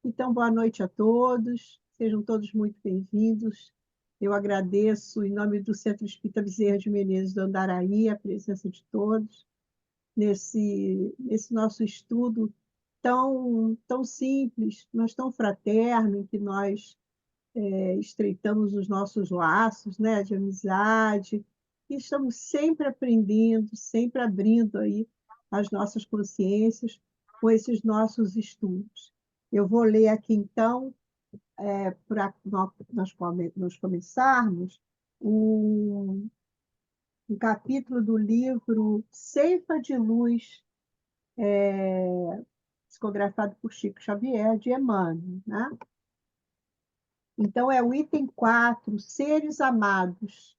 Então, boa noite a todos, sejam todos muito bem-vindos. Eu agradeço, em nome do Centro Espírita Bezerra de Menezes do Andaraí, a presença de todos nesse nosso estudo tão simples, mas tão fraterno, em que nós estreitamos os nossos laços, né, de amizade, e estamos sempre aprendendo, sempre abrindo aí as nossas consciências com esses nossos estudos. Eu vou ler aqui, então, para nós começarmos, um capítulo do livro Ceifa de Luz, psicografado por Chico Xavier, de Emmanuel, né? Então, é o item 4, seres amados.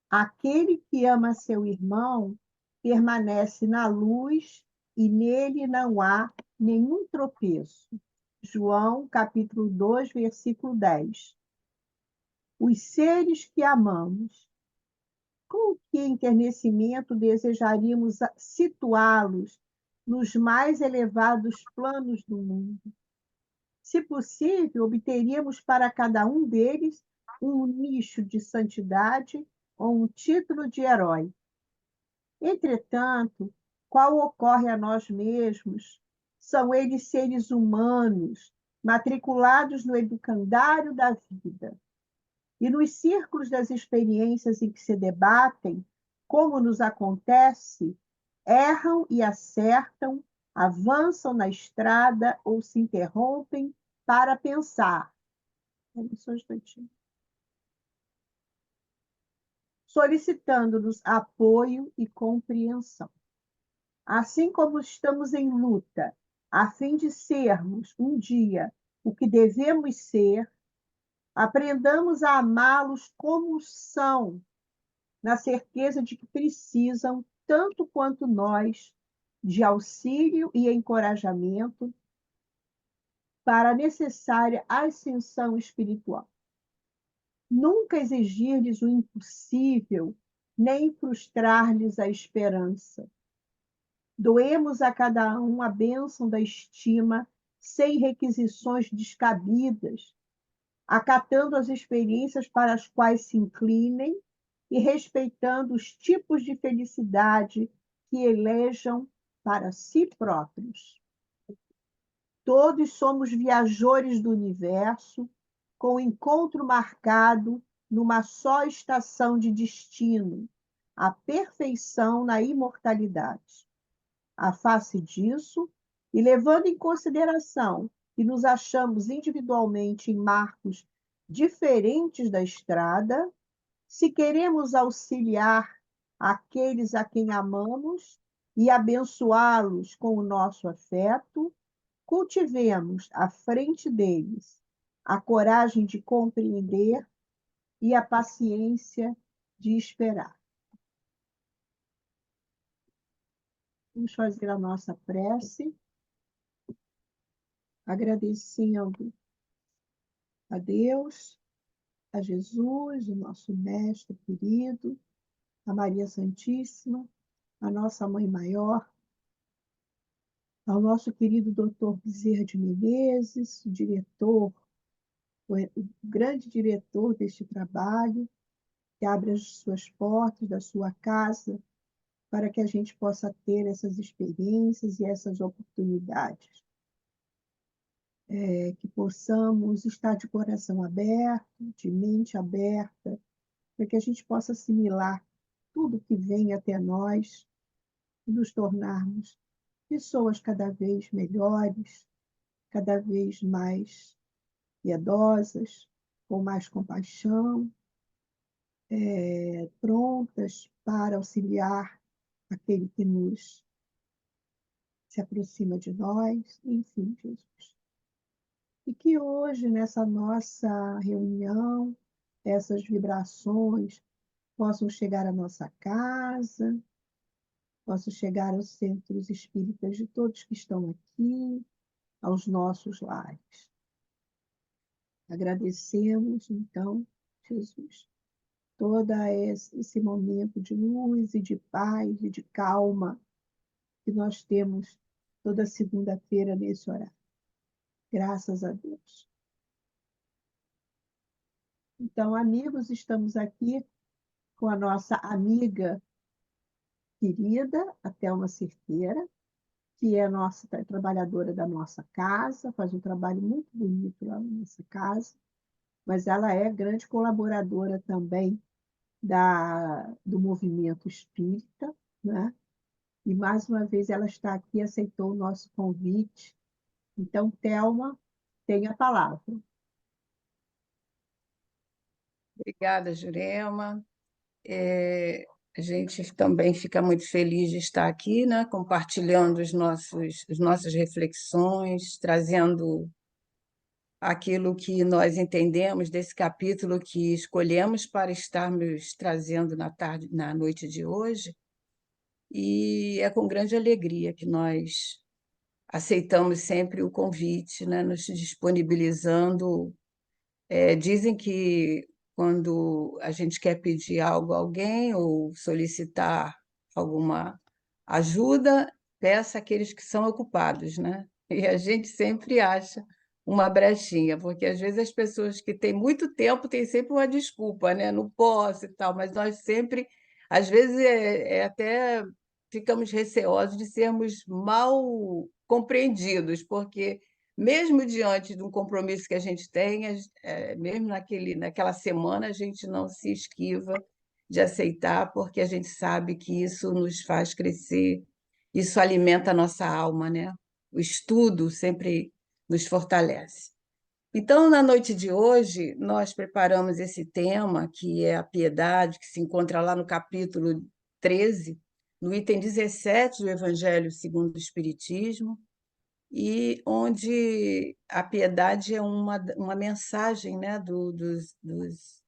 Aquele que ama seu irmão permanece na luz e nele não há nenhum tropeço. João, capítulo 2, versículo 10. Os seres que amamos, com que enternecimento desejaríamos situá-los nos mais elevados planos do mundo? Se possível, obteríamos para cada um deles um nicho de santidade ou um título de herói. Entretanto, qual ocorre a nós mesmos? São eles seres humanos, matriculados no educandário da vida. E nos círculos das experiências em que se debatem, como nos acontece, erram e acertam, avançam na estrada ou se interrompem para pensar. Só um instantinho. Solicitando-nos apoio e compreensão. Assim como estamos em luta, a fim de sermos um dia o que devemos ser, aprendamos a amá-los como são, na certeza de que precisam, tanto quanto nós, de auxílio e encorajamento para a necessária ascensão espiritual. Nunca exigir-lhes o impossível, nem frustrar-lhes a esperança. Doemos a cada um a bênção da estima, sem requisições descabidas, acatando as experiências para as quais se inclinem e respeitando os tipos de felicidade que elejam para si próprios. Todos somos viajores do universo, com o encontro marcado numa só estação de destino, a perfeição na imortalidade. À face disso, e levando em consideração que nos achamos individualmente em marcos diferentes da estrada, se queremos auxiliar aqueles a quem amamos e abençoá-los com o nosso afeto, cultivemos à frente deles a coragem de compreender e a paciência de esperar. Vamos fazer a nossa prece, agradecendo a Deus, a Jesus, o nosso Mestre querido, a Maria Santíssima, a nossa Mãe Maior, ao nosso querido Dr. Bezerra de Menezes, o diretor, o grande diretor deste trabalho, que abre as suas portas da sua casa para que a gente possa ter essas experiências e essas oportunidades. Que possamos estar de coração aberto, de mente aberta, para que a gente possa assimilar tudo que vem até nós e nos tornarmos pessoas cada vez melhores, cada vez mais piedosas, com mais compaixão, prontas para auxiliar aquele que nos se aproxima de nós, enfim, Jesus. E que hoje, nessa nossa reunião, essas vibrações possam chegar à nossa casa, possam chegar aos centros espíritas de todos que estão aqui, aos nossos lares. Agradecemos, então, Jesus, todo esse momento de luz e de paz e de calma que nós temos toda segunda-feira nesse horário. Graças a Deus. Então, amigos, estamos aqui com a nossa amiga querida, a Thelma Cerqueira, que é nossa trabalhadora da nossa casa, faz um trabalho muito bonito lá na nossa casa, mas ela é grande colaboradora também do movimento espírita, né? E mais uma vez ela está aqui, aceitou o nosso convite. Então, Thelma, tem a palavra. Obrigada, Jurema. A gente também fica muito feliz de estar aqui, né, compartilhando as nossas reflexões, trazendo aquilo que nós entendemos desse capítulo que escolhemos para estarmos trazendo na noite de hoje. E é com grande alegria que nós aceitamos sempre o convite, né, nos disponibilizando. Dizem que quando a gente quer pedir algo a alguém ou solicitar alguma ajuda, peça àqueles que são ocupados, né? E a gente sempre acha uma brechinha, porque às vezes as pessoas que têm muito tempo têm sempre uma desculpa, né? Não posso e tal, mas nós sempre, às vezes, até ficamos receosos de sermos mal compreendidos, porque mesmo diante de um compromisso que a gente tem, mesmo naquela semana, a gente não se esquiva de aceitar, porque a gente sabe que isso nos faz crescer, isso alimenta a nossa alma, né? O estudo sempre nos fortalece. Então, na noite de hoje, nós preparamos esse tema, que é a piedade, que se encontra lá no capítulo 13, no item 17 do Evangelho segundo o Espiritismo, e onde a piedade é uma mensagem, né, dos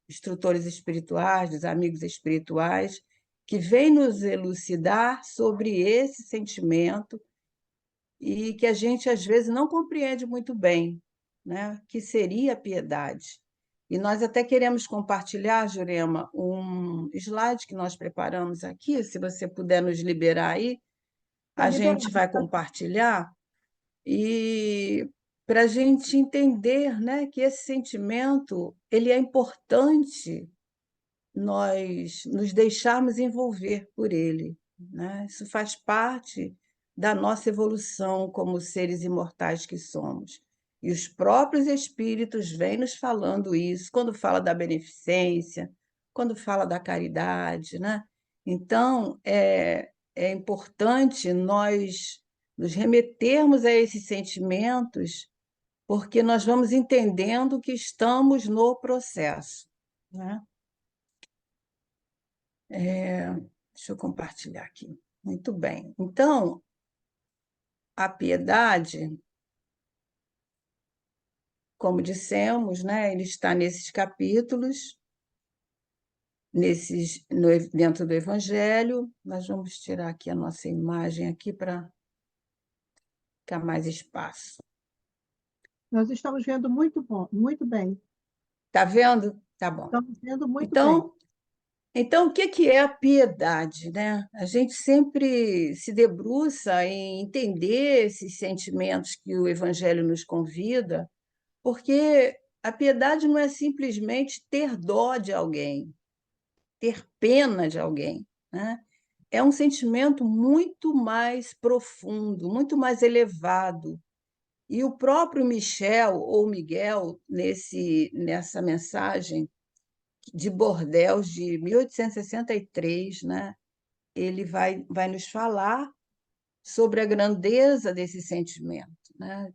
instrutores espirituais, dos amigos espirituais, que vem nos elucidar sobre esse sentimento e que a gente, às vezes, não compreende muito bem, né, que seria a piedade. E nós até queremos compartilhar, Jurema, um slide que nós preparamos aqui, se você puder nos liberar aí, Estou a gente liberada. vai compartilhar e para a gente entender, né, que esse sentimento ele é importante nós nos deixarmos envolver por ele, né? Isso faz parte da nossa evolução como seres imortais que somos. E os próprios espíritos vêm nos falando isso, quando fala da beneficência, quando fala da caridade, né? Então, é importante nós nos remetermos a esses sentimentos, porque nós vamos entendendo que estamos no processo, né? Deixa eu compartilhar aqui. Muito bem. Então, a piedade, como dissemos, né, ele está nesses capítulos, dentro do Evangelho. Nós vamos tirar aqui a nossa imagem aqui para ficar mais espaço. Nós estamos vendo muito bom, muito bem. Está vendo? Tá bom. Estamos vendo muito bem. Então, o que é a piedade, né? A gente sempre se debruça em entender esses sentimentos que o Evangelho nos convida, porque a piedade não é simplesmente ter dó de alguém, ter pena de alguém, né? É um sentimento muito mais profundo, muito mais elevado. E o próprio Michel, ou Miguel, nessa mensagem de Bordeaux, de 1863, né? Ele vai nos falar sobre a grandeza desse sentimento, né?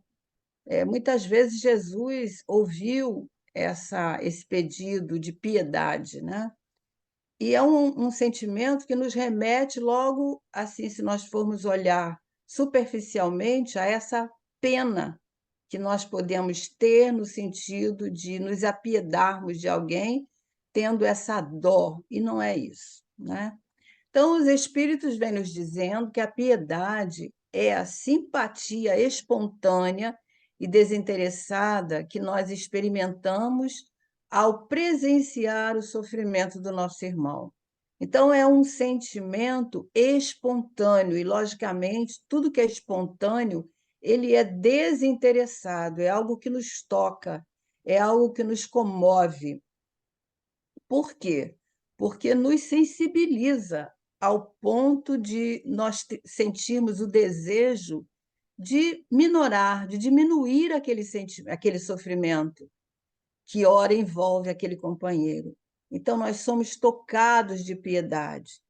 Muitas vezes Jesus ouviu esse pedido de piedade, né? E é um sentimento que nos remete logo, assim, se nós formos olhar superficialmente, a essa pena que nós podemos ter no sentido de nos apiedarmos de alguém, tendo essa dó, e não é isso, né? Então, os espíritos vêm nos dizendo que a piedade é a simpatia espontânea e desinteressada que nós experimentamos ao presenciar o sofrimento do nosso irmão. Então, é um sentimento espontâneo, e, logicamente, tudo que é espontâneo ele é desinteressado, é algo que nos toca, é algo que nos comove. Por quê? Porque nos sensibiliza ao ponto de nós sentirmos o desejo de minorar, de diminuir aquele sofrimento que ora envolve aquele companheiro. Então, nós somos tocados de piedade.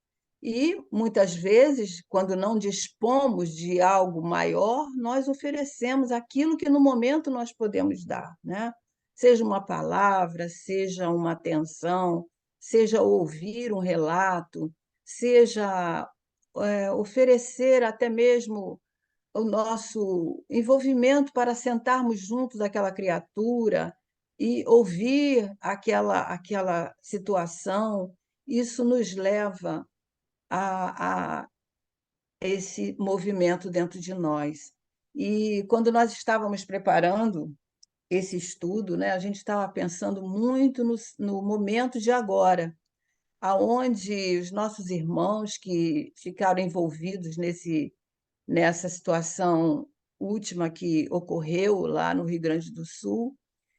E, muitas vezes, quando não dispomos de algo maior, nós oferecemos aquilo que no momento nós podemos dar, né? Seja uma palavra, seja uma atenção, seja ouvir um relato, seja oferecer até mesmo o nosso envolvimento para sentarmos juntos daquela criatura e ouvir aquela situação. Isso nos leva a esse movimento dentro de nós. E quando nós estávamos preparando esse estudo, né, a gente estava pensando muito no momento de agora, aonde os nossos irmãos que ficaram envolvidos nessa situação última que ocorreu lá no Rio Grande do Sul,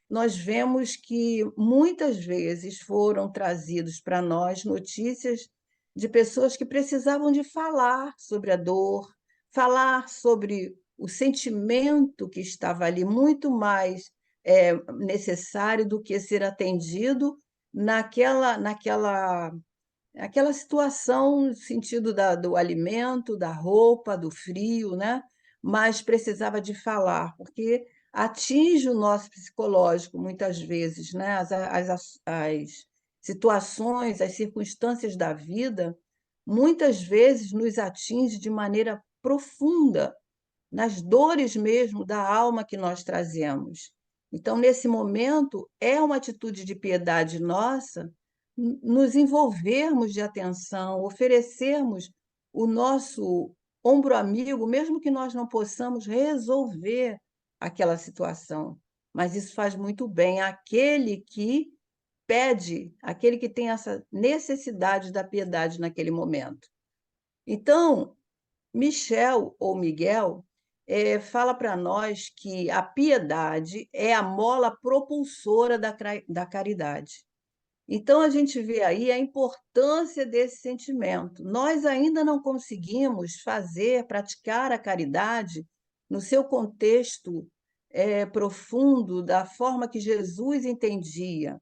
nós vemos que muitas vezes foram trazidos para nós notícias de pessoas que precisavam de falar sobre a dor, falar sobre o sentimento que estava ali, muito mais necessário do que ser atendido naquela situação, no sentido do alimento, da roupa, do frio, né? Mas precisava de falar, porque atinge o nosso psicológico muitas vezes, né? As situações, as circunstâncias da vida, muitas vezes nos atinge de maneira profunda, nas dores mesmo da alma que nós trazemos. Então, nesse momento, é uma atitude de piedade nossa nos envolvermos de atenção, oferecermos o nosso ombro amigo, mesmo que nós não possamos resolver aquela situação. Mas isso faz muito bem àquele que pede, aquele que tem essa necessidade da piedade naquele momento. Então, Michel ou Miguel fala para nós que a piedade é a mola propulsora da caridade. Então, a gente vê aí a importância desse sentimento. Nós ainda não conseguimos praticar a caridade no seu contexto profundo, da forma que Jesus entendia,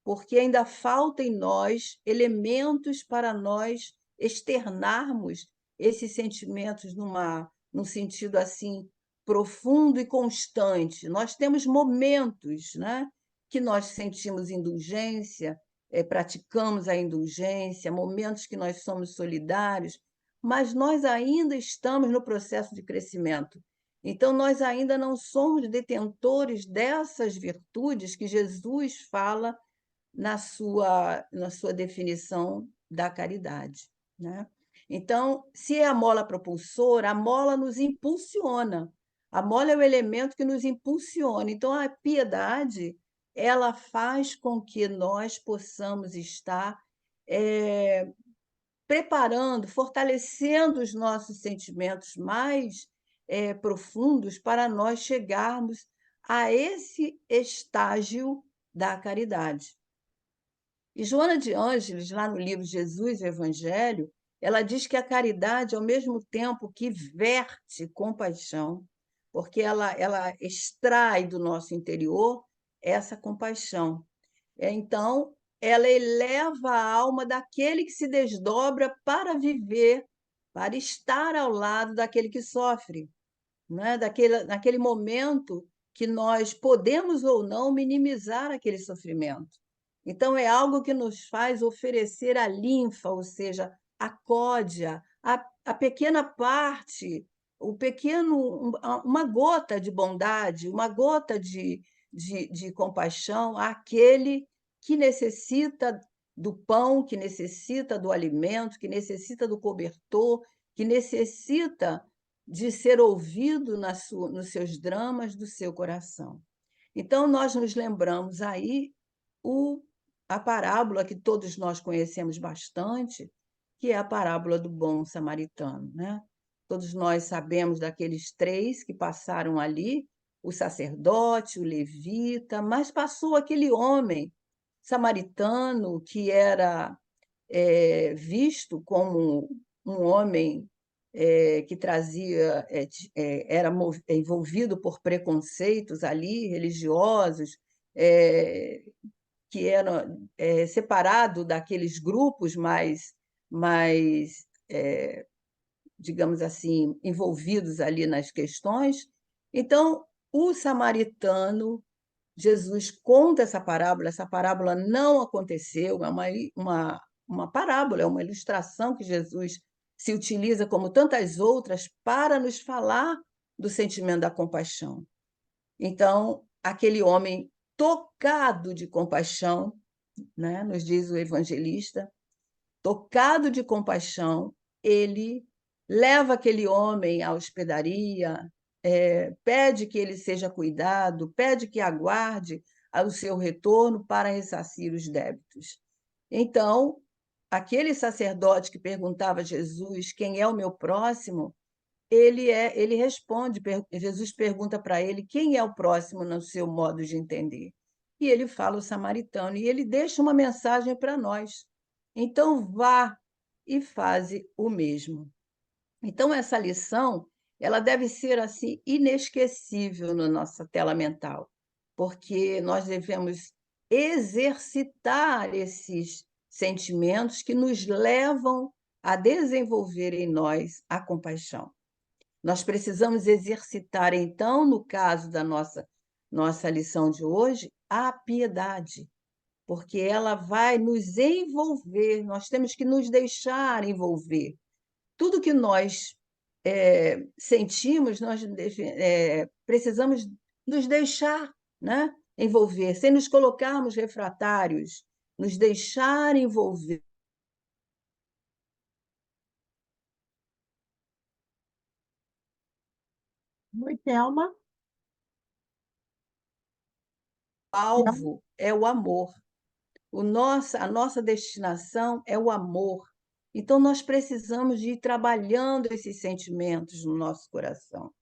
porque ainda falta em nós elementos para nós externarmos esses sentimentos num sentido assim profundo e constante. Nós temos momentos, né, que nós sentimos indulgência, praticamos a indulgência, momentos que nós somos solidários, mas nós ainda estamos no processo de crescimento. Então, nós ainda não somos detentores dessas virtudes que Jesus fala na sua definição da caridade, né? Então, se é a mola propulsora, a mola nos impulsiona. A mola é o elemento que nos impulsiona. Então, a piedade, ela faz com que nós possamos estar preparando, fortalecendo os nossos sentimentos mais profundos para nós chegarmos a esse estágio da caridade. E Joana de Ângeles, lá no livro Jesus e o Evangelho, ela diz que a caridade, ao mesmo tempo que verte compaixão, porque ela extrai do nosso interior essa compaixão. Então, ela eleva a alma daquele que se desdobra para viver, para estar ao lado daquele que sofre, né? Naquele momento que nós podemos ou não minimizar aquele sofrimento. Então, é algo que nos faz oferecer a linfa, ou seja, a códia, a pequena parte, uma gota de bondade, uma gota de compaixão àquele que necessita do pão, que necessita do alimento, que necessita do cobertor, que necessita de ser ouvido nos seus dramas do seu coração. Então, nós nos lembramos aí a parábola que todos nós conhecemos bastante, que é a parábola do bom samaritano, né? Todos nós sabemos daqueles 3 que passaram ali, o sacerdote, o levita, mas passou aquele homem samaritano que era visto como um homem que trazia, era envolvido por preconceitos ali, religiosos, eh, que era separado daqueles grupos mais digamos assim, envolvidos ali nas questões. Então, o samaritano, Jesus conta essa parábola não aconteceu, é uma parábola, é uma ilustração que Jesus se utiliza, como tantas outras, para nos falar do sentimento da compaixão. Então, aquele homem tocado de compaixão, né, nos diz o evangelista, tocado de compaixão, ele leva aquele homem à hospedaria, pede que ele seja cuidado, pede que aguarde o seu retorno para ressarcir os débitos. Então, aquele sacerdote que perguntava a Jesus quem é o meu próximo, ele responde, Jesus pergunta para ele quem é o próximo no seu modo de entender. E ele fala o samaritano, e ele deixa uma mensagem para nós. Então, vá e faze o mesmo. Então, essa lição, ela deve ser assim inesquecível na nossa tela mental, porque nós devemos exercitar esses sentimentos que nos levam a desenvolver em nós a compaixão. Nós precisamos exercitar, então, no caso da nossa lição de hoje, a piedade, porque ela vai nos envolver, nós temos que nos deixar envolver. Tudo que nós sentimos, nós precisamos nos deixar, né, envolver, sem nos colocarmos refratários, nos deixar envolver. Oi, Thelma. O Thelma? alvo é o amor. A nossa destinação é o amor. Então, nós precisamos de ir trabalhando esses sentimentos no nosso coração.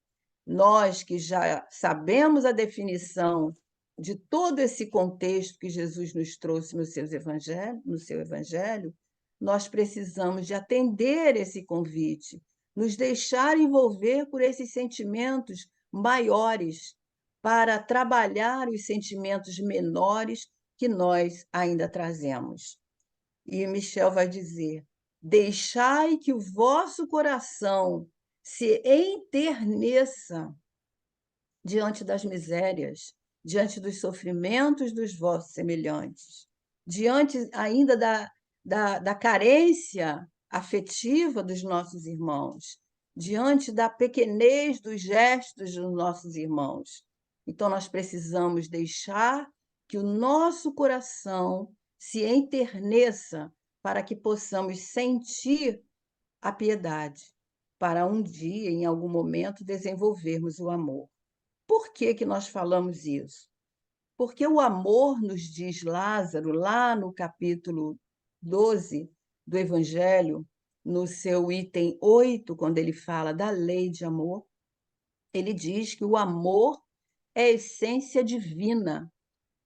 Nós que já sabemos a definição de todo esse contexto que Jesus nos trouxe no seu evangelho, nós precisamos de atender esse convite, nos deixar envolver por esses sentimentos maiores, para trabalhar os sentimentos menores que nós ainda trazemos. E Michel vai dizer: deixai que o vosso coração se enterneça diante das misérias, diante dos sofrimentos dos vossos semelhantes, diante ainda da carência afetiva dos nossos irmãos, diante da pequenez dos gestos dos nossos irmãos. Então, nós precisamos deixar que o nosso coração se enterneça para que possamos sentir a piedade, para um dia, em algum momento, desenvolvermos o amor. Por que que nós falamos isso? Porque o amor, nos diz Lázaro, lá no capítulo 12 do Evangelho, no seu item 8, quando ele fala da lei de amor, ele diz que o amor é a essência divina,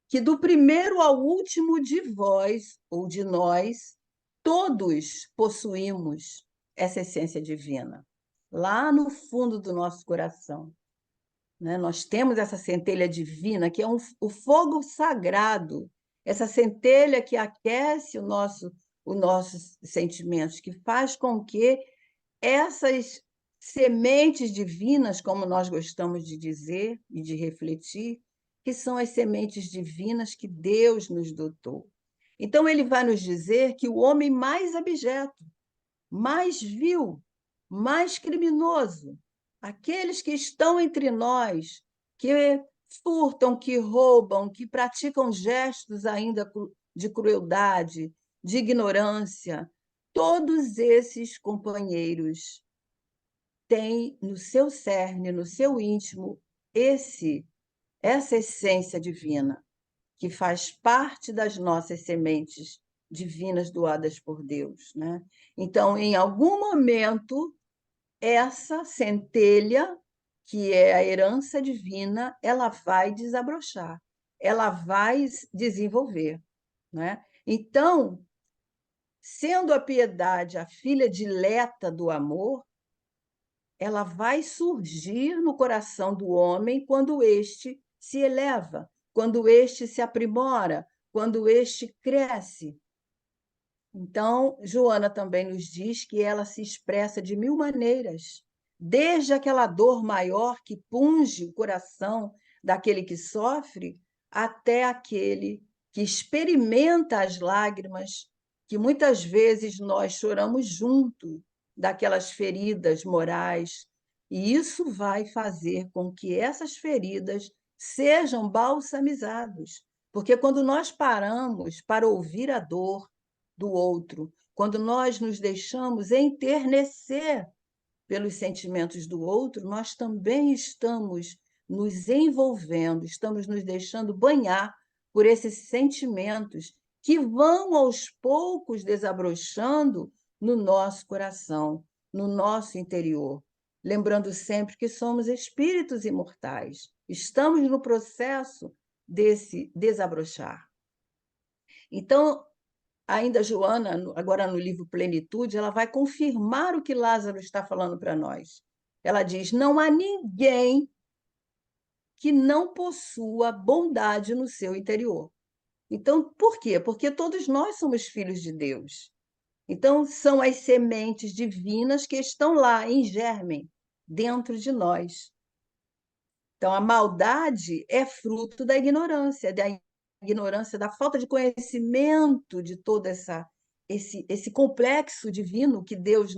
que do primeiro ao último de vós ou de nós, todos possuímos essa essência divina, lá no fundo do nosso coração, né? Nós temos essa centelha divina, que é o fogo sagrado, essa centelha que aquece os nossos sentimentos, que faz com que essas sementes divinas, como nós gostamos de dizer e de refletir, que são as sementes divinas que Deus nos dotou. Então, ele vai nos dizer que o homem mais abjeto, mais vil, mais criminoso, aqueles que estão entre nós, que furtam, que roubam, que praticam gestos ainda de crueldade, de ignorância, todos esses companheiros têm no seu cerne, no seu íntimo, essa essência divina, que faz parte das nossas sementes divinas doadas por Deus, né? Então, em algum momento, essa centelha, que é a herança divina, ela vai desabrochar, ela vai desenvolver, né? Então, sendo a piedade a filha dileta do amor, ela vai surgir no coração do homem quando este se eleva, quando este se aprimora, quando este cresce. Então, Joana também nos diz que ela se expressa de mil maneiras, desde aquela dor maior que punge o coração daquele que sofre, até aquele que experimenta as lágrimas que muitas vezes nós choramos junto daquelas feridas morais, e isso vai fazer com que essas feridas sejam balsamizadas, porque quando nós paramos para ouvir a dor do outro, quando nós nos deixamos enternecer pelos sentimentos do outro, nós também estamos nos envolvendo, estamos nos deixando banhar por esses sentimentos que vão aos poucos desabrochando no nosso coração, no nosso interior. Lembrando sempre que somos espíritos imortais, estamos no processo desse desabrochar. Então, ainda Joana, agora no livro Plenitude, ela vai confirmar o que Lázaro está falando para nós. Ela diz: não há ninguém que não possua bondade no seu interior. Então, por quê? Porque todos nós somos filhos de Deus. Então, são as sementes divinas que estão lá, em germe, dentro de nós. Então, a maldade é fruto da ignorância, da falta de conhecimento de todo esse complexo divino que Deus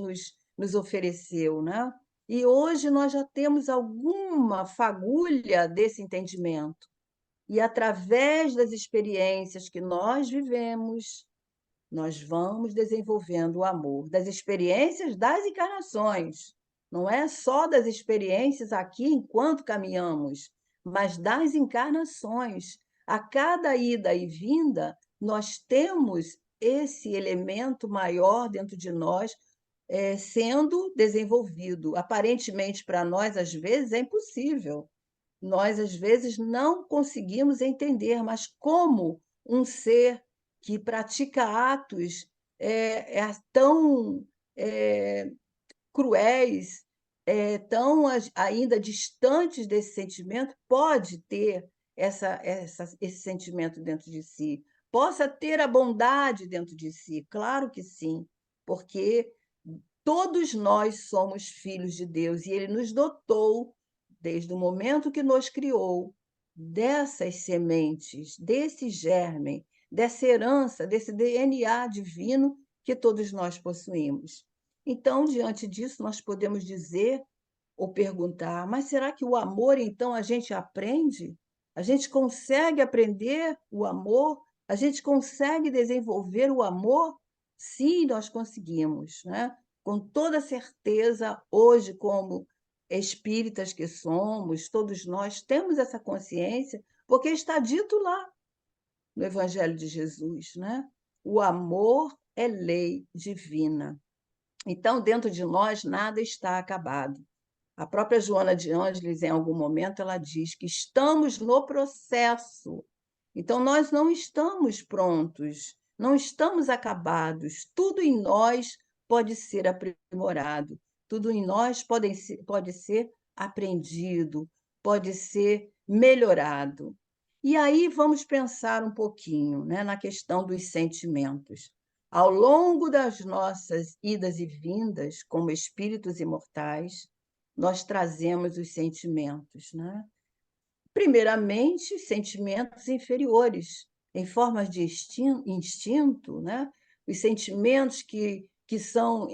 nos ofereceu, né? E hoje nós já temos alguma fagulha desse entendimento. E através das experiências que nós vivemos, nós vamos desenvolvendo o amor, das experiências das encarnações. Não é só das experiências aqui enquanto caminhamos, mas das encarnações. A cada ida e vinda, nós temos esse elemento maior dentro de nós sendo desenvolvido. Aparentemente, para nós, às vezes, é impossível. Nós, às vezes, não conseguimos entender, mas como um ser que pratica atos tão é, cruéis, tão ainda distantes desse sentimento, pode ter esse sentimento dentro de si, possa ter a bondade dentro de si, claro que sim, porque todos nós somos filhos de Deus e Ele nos dotou, desde o momento que nos criou, dessas sementes, desse germe, dessa herança, desse DNA divino que todos nós possuímos. Então, diante disso, nós podemos dizer ou perguntar: mas será que o amor, então, a gente aprende? A gente consegue aprender o amor? A gente consegue desenvolver o amor? Sim, nós conseguimos, né? Com toda certeza, hoje, como espíritas que somos, todos nós temos essa consciência, porque está dito lá no Evangelho de Jesus, né? O amor é lei divina. Então, dentro de nós, nada está acabado. A própria Joana de Ângeles, em algum momento, ela diz que estamos no processo. Então, nós não estamos prontos, não estamos acabados. Tudo em nós pode ser aprimorado, tudo em nós pode ser aprendido, pode ser melhorado. E aí vamos pensar um pouquinho, né, na questão dos sentimentos. Ao longo das nossas idas e vindas, como espíritos imortais, nós trazemos os sentimentos, né? Primeiramente, sentimentos inferiores, em formas de instinto, né? Os sentimentos que são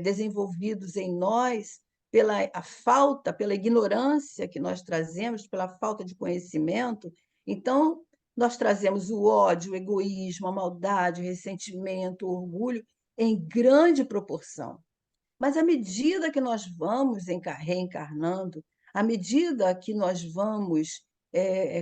desenvolvidos em nós pela a falta, pela ignorância que nós trazemos, pela falta de conhecimento. Então, nós trazemos o ódio, o egoísmo, a maldade, o ressentimento, o orgulho em grande proporção. Mas à medida que nós vamos reencarnando, à medida que nós vamos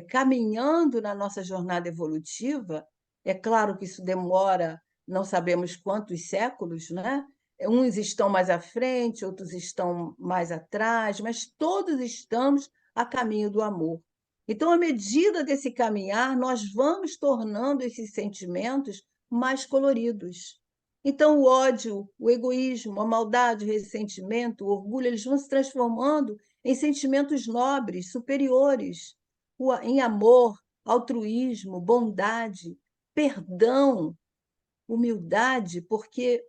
caminhando na nossa jornada evolutiva, é claro que isso demora, não sabemos quantos séculos, né? uns estão mais à frente, outros estão mais atrás, mas todos estamos a caminho do amor. Então, à medida desse caminhar, nós vamos tornando esses sentimentos mais coloridos. Então, o ódio, o egoísmo, a maldade, o ressentimento, o orgulho, eles vão se transformando em sentimentos nobres, superiores, em amor, altruísmo, bondade, perdão, humildade, porque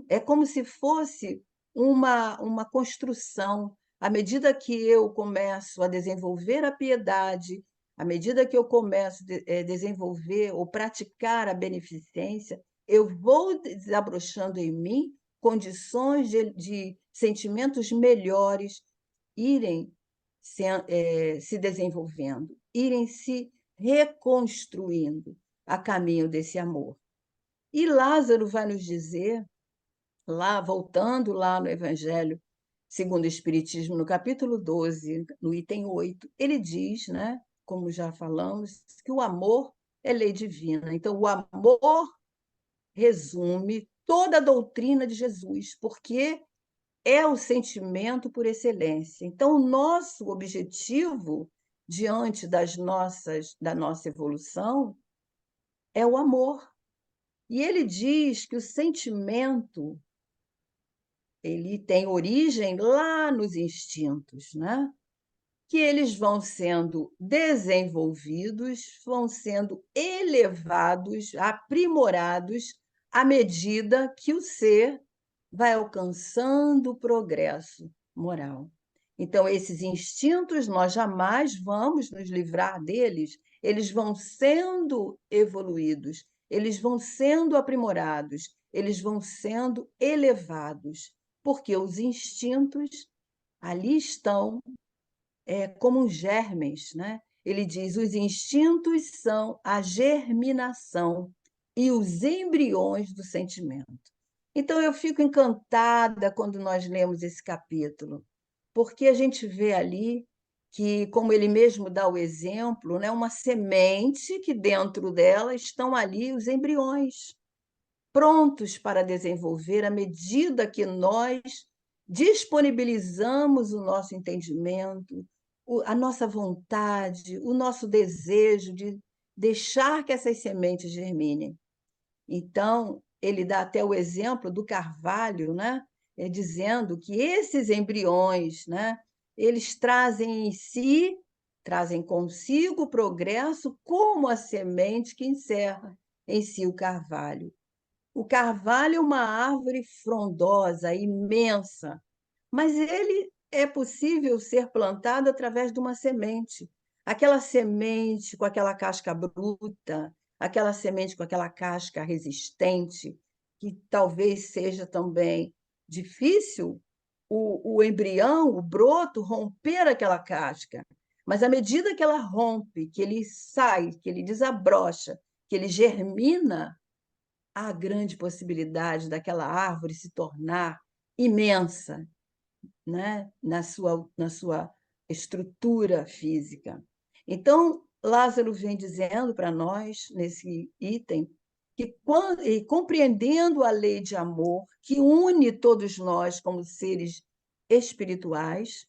é como se fosse uma construção. À medida que eu começo a desenvolver a piedade, à medida que eu começo a desenvolver ou praticar a beneficência, eu vou desabrochando em mim condições de sentimentos melhores irem se desenvolvendo, irem se reconstruindo a caminho desse amor. E Lázaro vai nos dizer, lá, voltando lá no Evangelho segundo o Espiritismo, no capítulo 12, no item 8, ele diz, né, como já falamos, que o amor é lei divina. Então, o amor resume toda a doutrina de Jesus, porque é o sentimento por excelência. Então, o nosso objetivo diante da nossa evolução é o amor. E ele diz que o sentimento ele tem origem lá nos instintos, né? Que eles vão sendo desenvolvidos, vão sendo elevados, aprimorados à medida que o ser vai alcançando o progresso moral. Então, esses instintos, nós jamais vamos nos livrar deles, eles vão sendo evoluídos, eles vão sendo aprimorados, eles vão sendo elevados, porque os instintos ali estão como germes, né? Ele diz: os instintos são a germinação e os embriões do sentimento. Então, eu fico encantada quando nós lemos esse capítulo, porque a gente vê ali que, como ele mesmo dá o exemplo, né, uma semente que dentro dela estão ali os embriões, prontos para desenvolver à medida que nós disponibilizamos o nosso entendimento, a nossa vontade, o nosso desejo de deixar que essas sementes germinem. Então, ele dá até o exemplo do carvalho, né? Dizendo que esses embriões, né? Eles trazem em si, trazem consigo o progresso como a semente que encerra em si o carvalho. O carvalho é uma árvore frondosa, imensa, mas ele é possível ser plantado através de uma semente. Aquela semente com aquela casca bruta, aquela semente com aquela casca resistente, que talvez seja também difícil o embrião, o broto, romper aquela casca. Mas à medida que ela rompe, que ele sai, que ele desabrocha, que ele germina, há grande possibilidade daquela árvore se tornar imensa, né? Na sua estrutura física. Então, Lázaro vem dizendo para nós, nesse item, que e compreendendo a lei de amor que une todos nós como seres espirituais,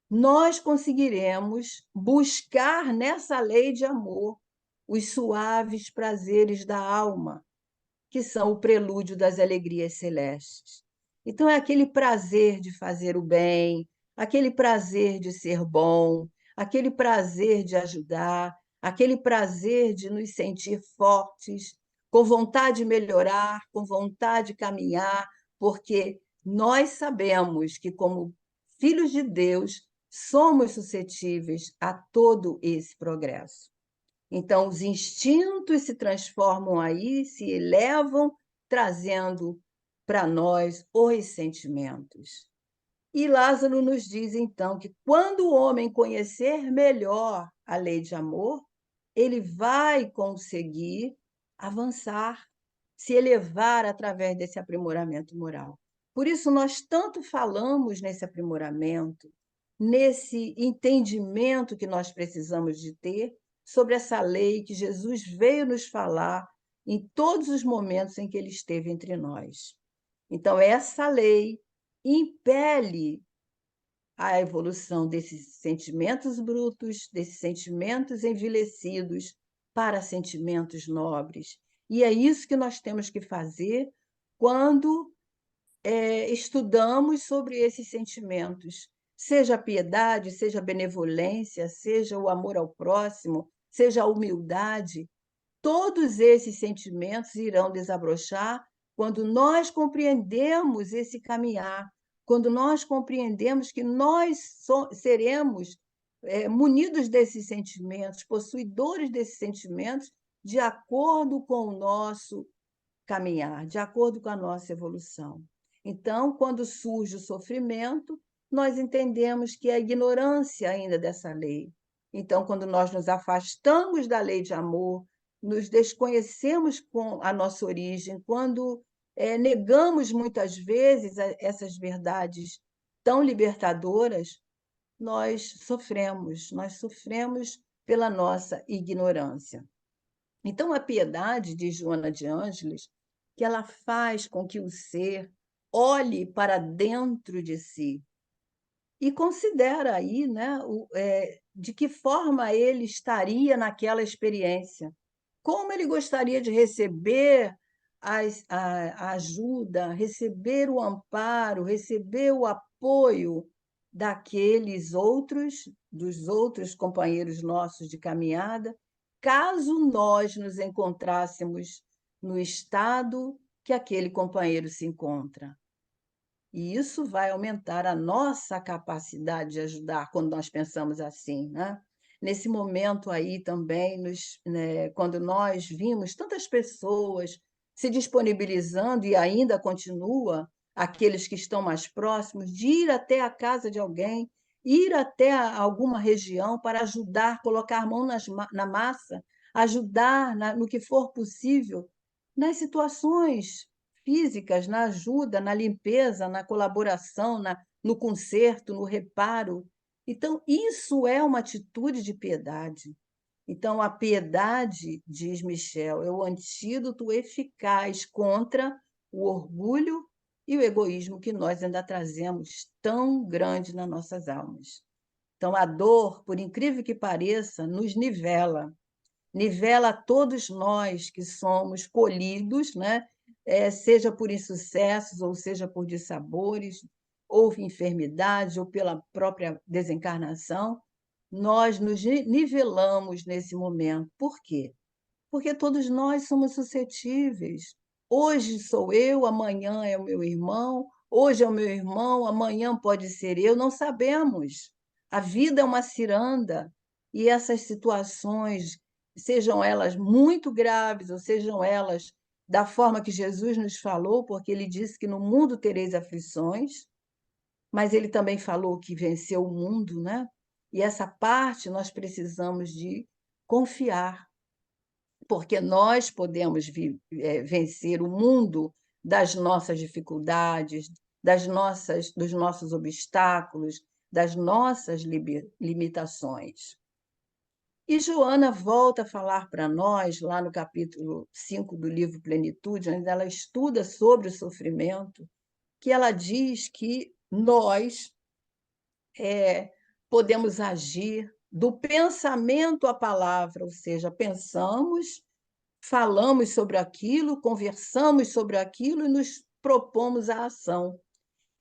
nós conseguiremos buscar nessa lei de amor os suaves prazeres da alma, que são o prelúdio das alegrias celestes. Então, é aquele prazer de fazer o bem, aquele prazer de ser bom, aquele prazer de ajudar, aquele prazer de nos sentir fortes, com vontade de melhorar, com vontade de caminhar, porque nós sabemos que, como filhos de Deus, somos suscetíveis a todo esse progresso. Então, os instintos se transformam aí, se elevam, trazendo para nós os sentimentos. E Lázaro nos diz, então, que quando o homem conhecer melhor a lei de amor, ele vai conseguir avançar, se elevar através desse aprimoramento moral. Por isso, nós tanto falamos nesse aprimoramento, nesse entendimento que nós precisamos de ter sobre essa lei que Jesus veio nos falar em todos os momentos em que ele esteve entre nós. Então, essa lei impele a evolução desses sentimentos brutos, desses sentimentos envelhecidos, para sentimentos nobres. E é isso que nós temos que fazer quando estudamos sobre esses sentimentos, seja a piedade, seja a benevolência, seja o amor ao próximo, seja a humildade. Todos esses sentimentos irão desabrochar quando nós compreendemos esse caminhar, quando nós compreendemos que nós seremos munidos desses sentimentos, possuidores desses sentimentos, de acordo com o nosso caminhar, de acordo com a nossa evolução. Então, quando surge o sofrimento, nós entendemos que é a ignorância ainda dessa lei. Então, quando nós nos afastamos da lei de amor, nos desconhecemos com a nossa origem, quando negamos muitas vezes essas verdades tão libertadoras, nós sofremos pela nossa ignorância. Então, a piedade de Joana de Ângeles, que ela faz com que o ser olhe para dentro de si e considera aí, né, de que forma ele estaria naquela experiência, como ele gostaria de receber a ajuda, receber o amparo, receber o apoio daqueles outros, dos outros companheiros nossos de caminhada, caso nós nos encontrássemos no estado que aquele companheiro se encontra. E isso vai aumentar a nossa capacidade de ajudar quando nós pensamos assim, né? Nesse momento aí também, quando nós vimos tantas pessoas se disponibilizando e ainda continua, aqueles que estão mais próximos, de ir até a casa de alguém, ir até alguma região para ajudar, colocar a mão na massa, ajudar no que for possível, nas situações físicas, na ajuda, na limpeza, na colaboração, no conserto, no reparo. Então, isso é uma atitude de piedade. Então, a piedade, diz Michel, é o antídoto eficaz contra o orgulho e o egoísmo que nós ainda trazemos tão grande nas nossas almas. Então, a dor, por incrível que pareça, nos nivela todos nós que somos colhidos, né? Seja por insucessos, ou seja por dissabores, ou enfermidades, ou pela própria desencarnação, nós nos nivelamos nesse momento. Por quê? Porque todos nós somos suscetíveis. Hoje sou eu, amanhã é o meu irmão, hoje é o meu irmão, amanhã pode ser eu, não sabemos. A vida é uma ciranda e essas situações, sejam elas muito graves ou sejam elas da forma que Jesus nos falou, porque ele disse que no mundo tereis aflições, mas ele também falou que venceu o mundo, né? E essa parte nós precisamos de confiar, porque nós podemos vencer o mundo das nossas dificuldades, dos nossos obstáculos, das nossas limitações. E Joana volta a falar para nós, lá no capítulo 5 do livro Plenitude, onde ela estuda sobre o sofrimento, que ela diz que nós podemos agir do pensamento à palavra, ou seja, pensamos, falamos sobre aquilo, conversamos sobre aquilo e nos propomos a ação.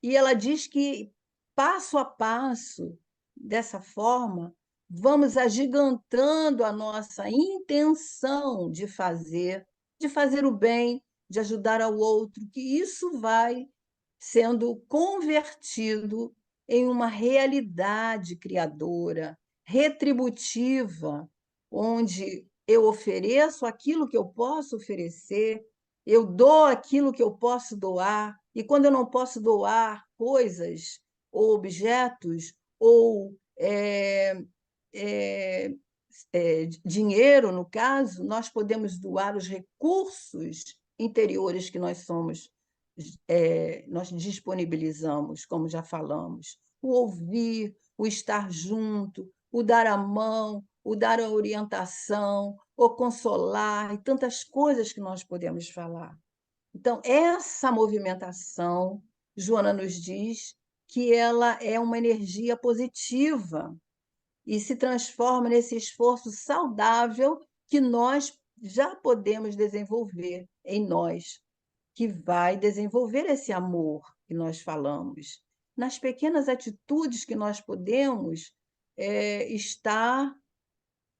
E ela diz que, passo a passo, dessa forma, vamos agigantando a nossa intenção de fazer o bem, de ajudar ao outro, que isso vai sendo convertido em uma realidade criadora, retributiva, onde eu ofereço aquilo que eu posso oferecer, eu dou aquilo que eu posso doar, e quando eu não posso doar coisas ou objetos ou dinheiro, no caso, nós podemos doar os recursos interiores que nós somos, nós disponibilizamos, como já falamos, o ouvir, o estar junto, o dar a mão, o dar a orientação, o consolar, e tantas coisas que nós podemos falar. Então, essa movimentação, Joana nos diz que ela é uma energia positiva e se transforma nesse esforço saudável que nós já podemos desenvolver em nós, que vai desenvolver esse amor que nós falamos, nas pequenas atitudes que nós podemos estar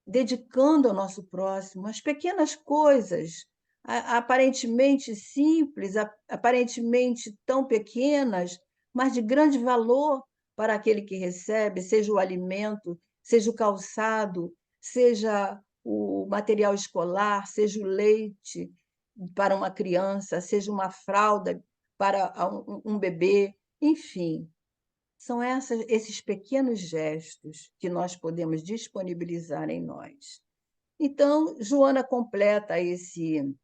dedicando ao nosso próximo, as pequenas coisas, aparentemente simples, aparentemente tão pequenas, mas de grande valor para aquele que recebe, seja o alimento, seja o calçado, seja o material escolar, seja o leite para uma criança, seja uma fralda para um bebê, enfim, são esses pequenos gestos que nós podemos disponibilizar em nós. Então, Joana completa esse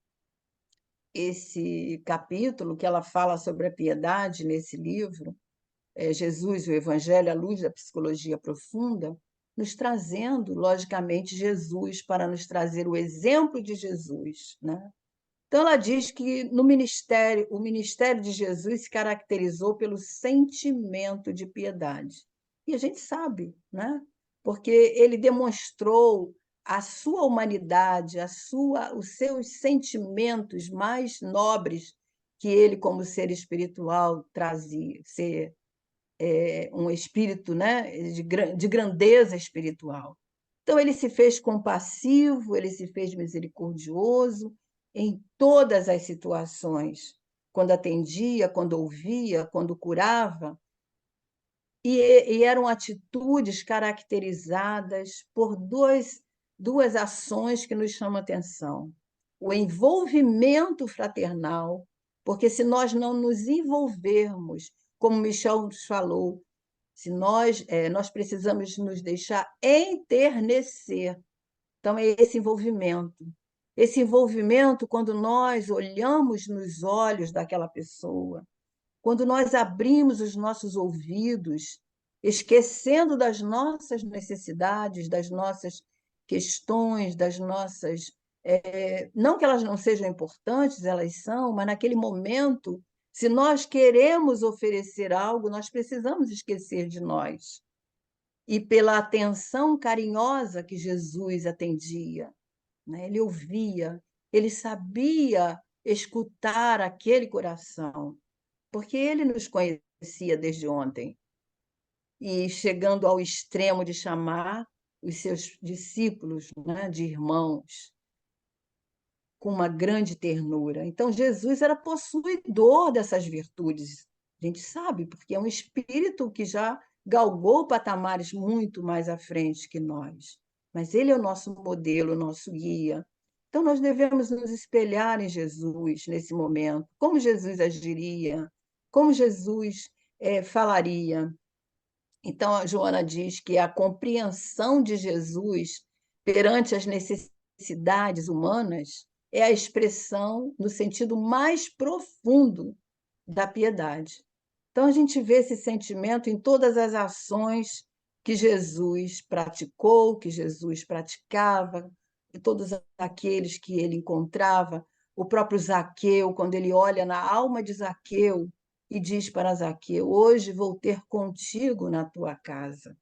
capítulo que ela fala sobre a piedade nesse livro, Jesus, o Evangelho à luz da psicologia profunda, nos trazendo, logicamente, Jesus para nos trazer o exemplo de Jesus, né? Então, ela diz que no ministério, o ministério de Jesus se caracterizou pelo sentimento de piedade. E a gente sabe, né? Porque ele demonstrou a sua humanidade, os seus sentimentos mais nobres que ele, como ser espiritual, trazia, ser um espírito, né, de grandeza espiritual. Então, ele se fez compassivo, ele se fez misericordioso em todas as situações, quando atendia, quando ouvia, quando curava, e eram atitudes caracterizadas por duas ações que nos chamam a atenção. O envolvimento fraternal, porque se nós não nos envolvermos, como Michel nos falou, se nós precisamos nos deixar enternecer. Então, é esse envolvimento. Esse envolvimento, quando nós olhamos nos olhos daquela pessoa, quando nós abrimos os nossos ouvidos, esquecendo das nossas necessidades, das nossas questões, das nossas. Não que elas não sejam importantes, elas são, mas naquele momento, se nós queremos oferecer algo, nós precisamos esquecer de nós. E pela atenção carinhosa que Jesus atendia, né? Ele ouvia, ele sabia escutar aquele coração porque ele nos conhecia desde ontem, e chegando ao extremo de chamar os seus discípulos, né, de irmãos, com uma grande ternura. Então, Jesus era possuidor dessas virtudes. A gente sabe, porque é um espírito que já galgou patamares muito mais à frente que nós. Mas ele é o nosso modelo, o nosso guia. Então, nós devemos nos espelhar em Jesus nesse momento. Como Jesus agiria? Como Jesus falaria? Então, a Joana diz que a compreensão de Jesus perante as necessidades humanas é a expressão no sentido mais profundo da piedade. Então, a gente vê esse sentimento em todas as ações que Jesus praticou, que Jesus praticava, e todos aqueles que ele encontrava. O próprio Zaqueu, quando ele olha na alma de Zaqueu e diz para Zaqueu: Hoje vou ter contigo na tua casa,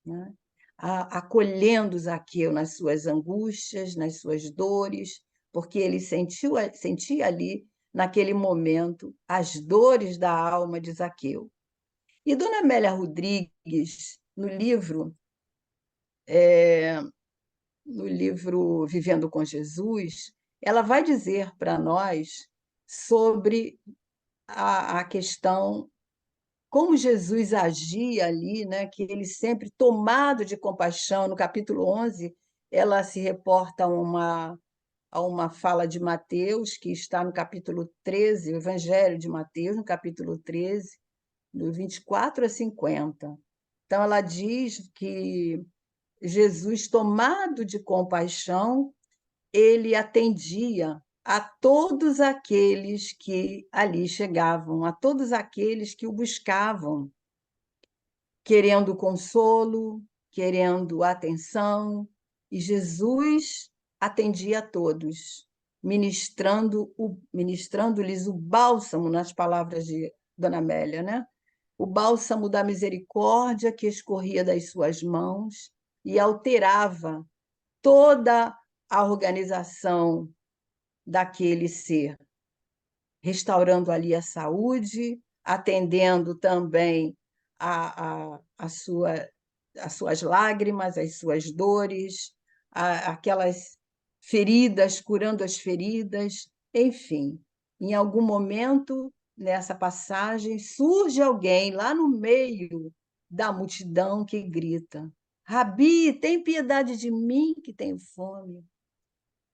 né? Acolhendo Zaqueu nas suas angústias, nas suas dores, porque ele sentia ali, naquele momento, as dores da alma de Zaqueu. E Dona Amélia Rodrigues, no livro Vivendo com Jesus, ela vai dizer para nós sobre a questão como Jesus agia ali, né? Que ele sempre tomado de compaixão. No capítulo 11, ela se reporta a uma fala de Mateus, que está no capítulo 13, o Evangelho de Mateus, no capítulo 13, do 24 a 50. Então, ela diz que Jesus, tomado de compaixão, ele atendia a todos aqueles que ali chegavam, a todos aqueles que o buscavam, querendo consolo, querendo atenção, e Jesus atendia a todos, ministrando-lhes o bálsamo, nas palavras de Dona Amélia, né? O bálsamo da misericórdia que escorria das suas mãos e alterava toda a organização daquele ser, restaurando ali a saúde, atendendo também a sua, as suas lágrimas, as suas dores, aquelas feridas, curando as feridas, enfim. Em algum momento, nessa passagem, surge alguém lá no meio da multidão que grita: Rabi, tem piedade de mim que tenho fome.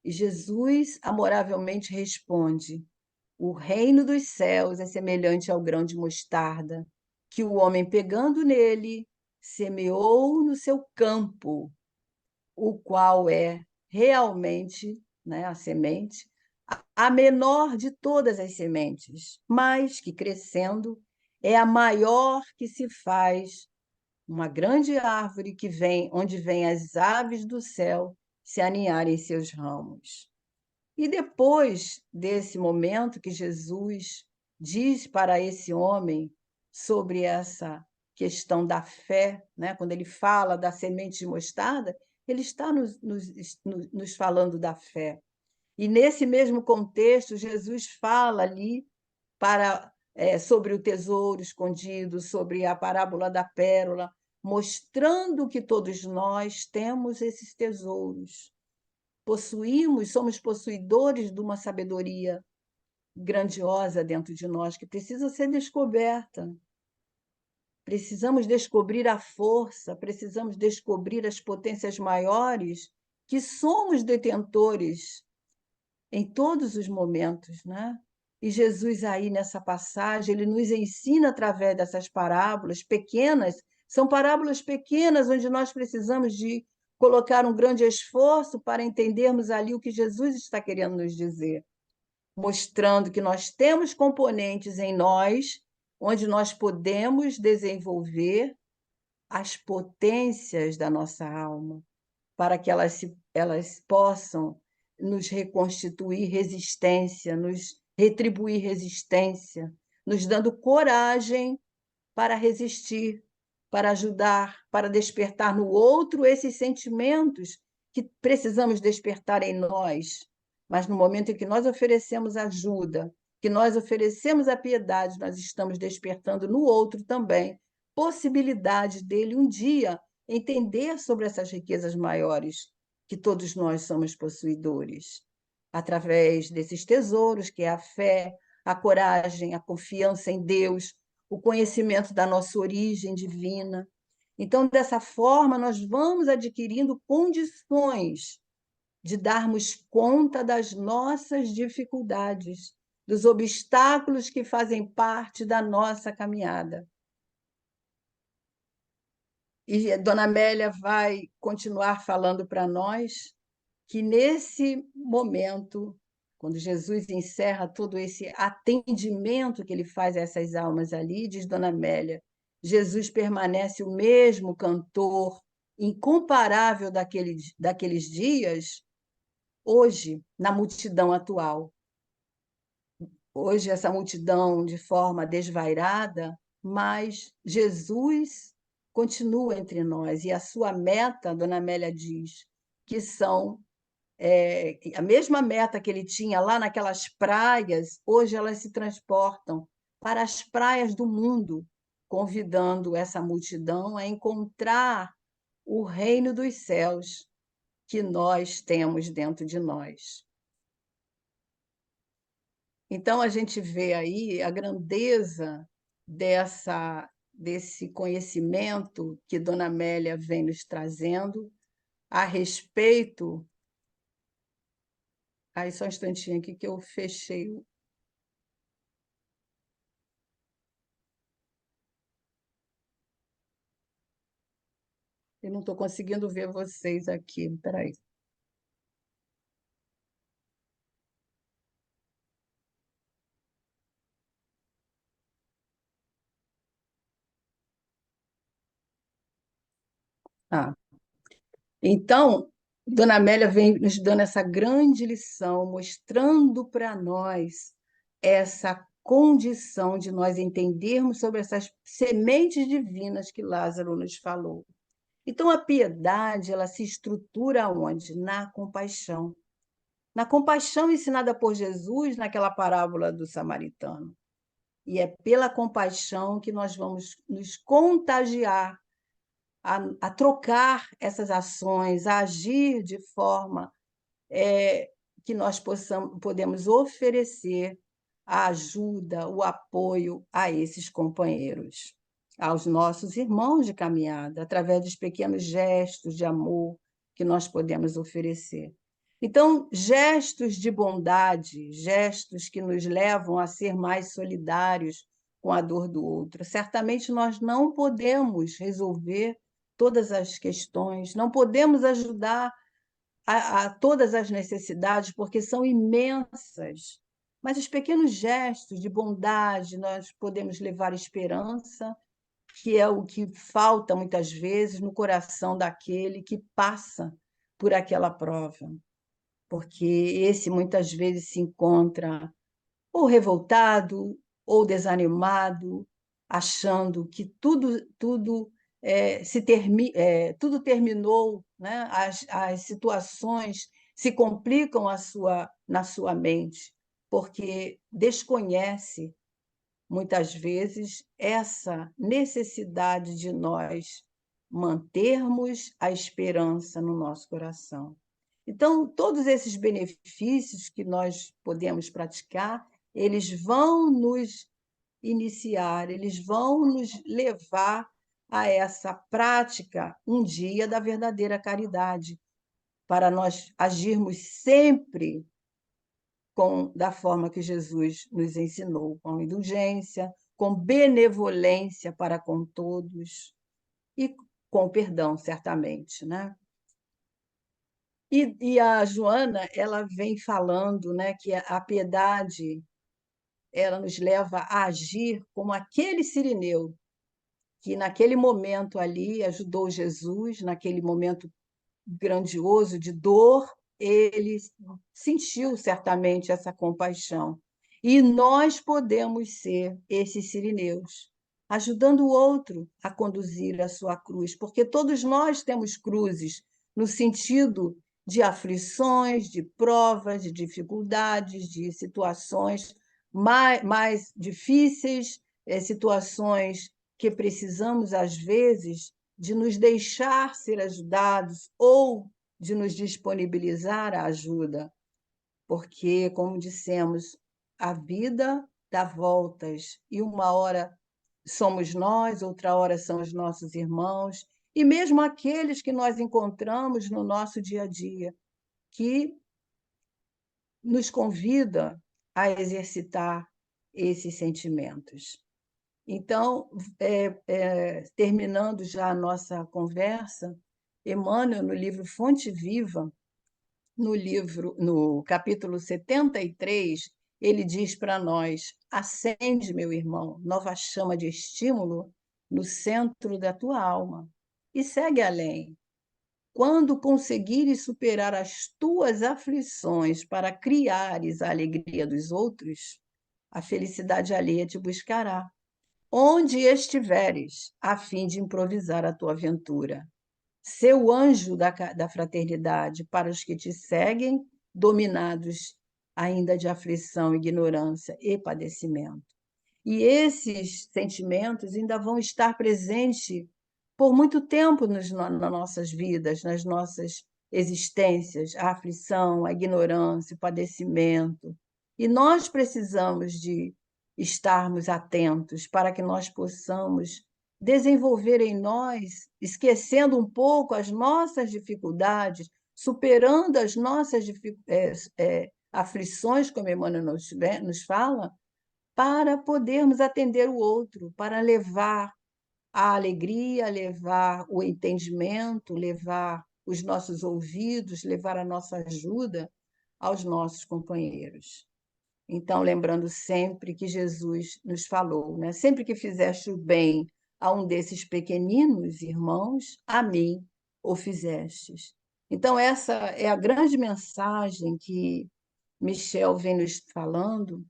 E Jesus amoravelmente responde: o reino dos céus é semelhante ao grão de mostarda, que o homem, pegando nele, semeou no seu campo, o qual é realmente, né, a semente, a menor de todas as sementes, mas que crescendo é a maior que se faz uma grande árvore que vem, onde vêm as aves do céu se aninharem em seus ramos. E depois desse momento que Jesus diz para esse homem sobre essa questão da fé, né? Quando ele fala da semente de mostarda, ele está nos falando da fé. E nesse mesmo contexto, Jesus fala ali sobre o tesouro escondido, sobre a parábola da pérola, mostrando que todos nós temos esses tesouros. Somos possuidores de uma sabedoria grandiosa dentro de nós que precisa ser descoberta. Precisamos descobrir a força, precisamos descobrir as potências maiores que somos detentores em todos os momentos, né? E Jesus aí nessa passagem, ele nos ensina através dessas parábolas pequenas, são parábolas pequenas onde nós precisamos de colocar um grande esforço para entendermos ali o que Jesus está querendo nos dizer, mostrando que nós temos componentes em nós onde nós podemos desenvolver as potências da nossa alma, para que elas possam nos reconstituir resistência, nos retribuir resistência, nos dando coragem para resistir, para ajudar, para despertar no outro esses sentimentos que precisamos despertar em nós. Mas no momento em que nós oferecemos ajuda, que nós oferecemos a piedade, nós estamos despertando no outro também possibilidade dele um dia entender sobre essas riquezas maiores que todos nós somos possuidores, através desses tesouros, que é a fé, a coragem, a confiança em Deus, o conhecimento da nossa origem divina. Então, dessa forma, nós vamos adquirindo condições de darmos conta das nossas dificuldades, dos obstáculos que fazem parte da nossa caminhada. E a Dona Amélia vai continuar falando para nós que nesse momento, quando Jesus encerra todo esse atendimento que ele faz a essas almas ali, diz Dona Amélia, Jesus permanece o mesmo cantor incomparável daqueles dias, hoje, na multidão atual. Hoje, essa multidão de forma desvairada, mas Jesus continua entre nós. E a sua meta, Dona Amélia diz, que são a mesma meta que ele tinha lá naquelas praias, hoje elas se transportam para as praias do mundo, convidando essa multidão a encontrar o reino dos céus que nós temos dentro de nós. Então, a gente vê aí a grandeza desse conhecimento que Dona Amélia vem nos trazendo a respeito. Aí, só um instantinho aqui que eu fechei. Eu não estou conseguindo ver vocês aqui. Espera aí. Ah, então, Dona Amélia vem nos dando essa grande lição, mostrando para nós essa condição de nós entendermos sobre essas sementes divinas que Lázaro nos falou. Então, a piedade, ela se estrutura onde? Na compaixão. Na compaixão ensinada por Jesus naquela parábola do samaritano. E é pela compaixão que nós vamos nos contagiar a trocar essas ações, a agir de forma que nós podemos oferecer a ajuda, o apoio a esses companheiros, aos nossos irmãos de caminhada, através dos pequenos gestos de amor que nós podemos oferecer. Então, gestos de bondade, gestos que nos levam a ser mais solidários com a dor do outro. Certamente nós não podemos resolver todas as questões, não podemos ajudar a todas as necessidades, porque são imensas. Mas os pequenos gestos de bondade, nós podemos levar esperança, que é o que falta muitas vezes no coração daquele que passa por aquela prova, porque esse muitas vezes se encontra ou revoltado ou desanimado, achando que tudo terminou, né? As situações se complicam na sua mente, porque desconhece, muitas vezes, essa necessidade de nós mantermos a esperança no nosso coração. Então, todos esses benefícios que nós podemos praticar, eles vão nos iniciar, eles vão nos levar a essa prática um dia da verdadeira caridade, para nós agirmos sempre da forma que Jesus nos ensinou, com indulgência, com benevolência para com todos e com perdão, certamente, né? E a Joana, ela vem falando, né, que a piedade, ela nos leva a agir como aquele sirineu que naquele momento ali ajudou Jesus, naquele momento grandioso de dor, ele sentiu certamente essa compaixão. E nós podemos ser esses sirineus, ajudando o outro a conduzir a sua cruz, porque todos nós temos cruzes no sentido de aflições, de provas, de dificuldades, de situações mais difíceis, situações que precisamos, às vezes, de nos deixar ser ajudados ou de nos disponibilizar à ajuda, porque, como dissemos, a vida dá voltas e uma hora somos nós, outra hora são os nossos irmãos, e mesmo aqueles que nós encontramos no nosso dia a dia, que nos convida a exercitar esses sentimentos. Então, terminando já a nossa conversa, Emmanuel, no livro Fonte Viva, no capítulo 73, ele diz para nós: acende, meu irmão, nova chama de estímulo no centro da tua alma. E segue além. Quando conseguires superar as tuas aflições para criares a alegria dos outros, a felicidade alheia te buscará onde estiveres, a fim de improvisar a tua aventura. Seu anjo da fraternidade para os que te seguem, dominados ainda de aflição, ignorância e padecimento. E esses sentimentos ainda vão estar presentes por muito tempo nas nossas vidas, nas nossas existências, a aflição, a ignorância, o padecimento. E nós precisamos de estarmos atentos para que nós possamos desenvolver em nós, esquecendo um pouco as nossas dificuldades, superando as nossas aflições, como Emmanuel nos fala, para podermos atender o outro, para levar a alegria, levar o entendimento, levar os nossos ouvidos, levar a nossa ajuda aos nossos companheiros. Então, lembrando sempre que Jesus nos falou, né? Sempre que fizeste o bem a um desses pequeninos irmãos, a mim o fizestes. Então, essa é a grande mensagem que Michel vem nos falando,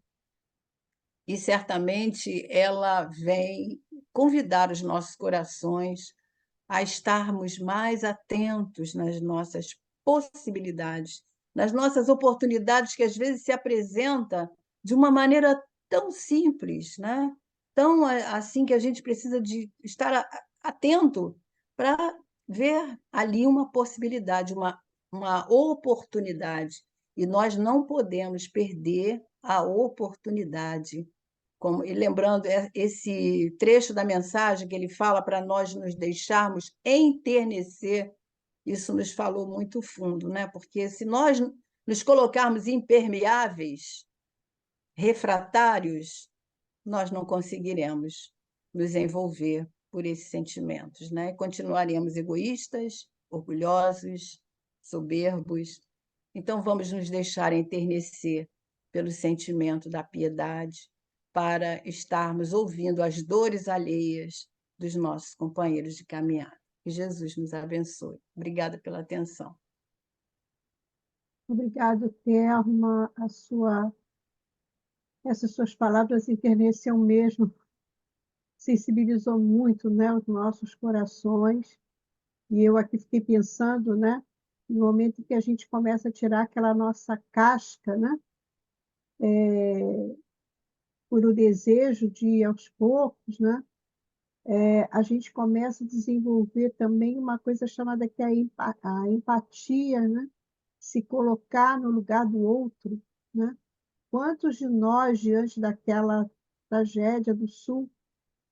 e certamente ela vem convidar os nossos corações a estarmos mais atentos nas nossas possibilidades, nas nossas oportunidades que às vezes se apresenta de uma maneira tão simples, né? Tão assim que a gente precisa de estar atento para ver ali uma possibilidade, uma oportunidade. E nós não podemos perder a oportunidade. Como, e lembrando esse trecho da mensagem que ele fala para nós nos deixarmos enternecer, isso nos falou muito fundo, né? Porque se nós nos colocarmos impermeáveis, refratários, nós não conseguiremos nos envolver por esses sentimentos, né? Continuaremos egoístas, orgulhosos, soberbos. Então, vamos nos deixar enternecer pelo sentimento da piedade, para estarmos ouvindo as dores alheias dos nossos companheiros de caminhada. Que Jesus nos abençoe. Obrigada pela atenção. Obrigado, Thelma. Essas suas palavras enterneciam mesmo, sensibilizou muito, né, os nossos corações. E eu aqui fiquei pensando, né, no momento em que a gente começa a tirar aquela nossa casca, né, por o desejo de ir aos poucos, né, a gente começa a desenvolver também uma coisa chamada que é a empatia, né, se colocar no lugar do outro, né? Quantos de nós, diante daquela tragédia do Sul,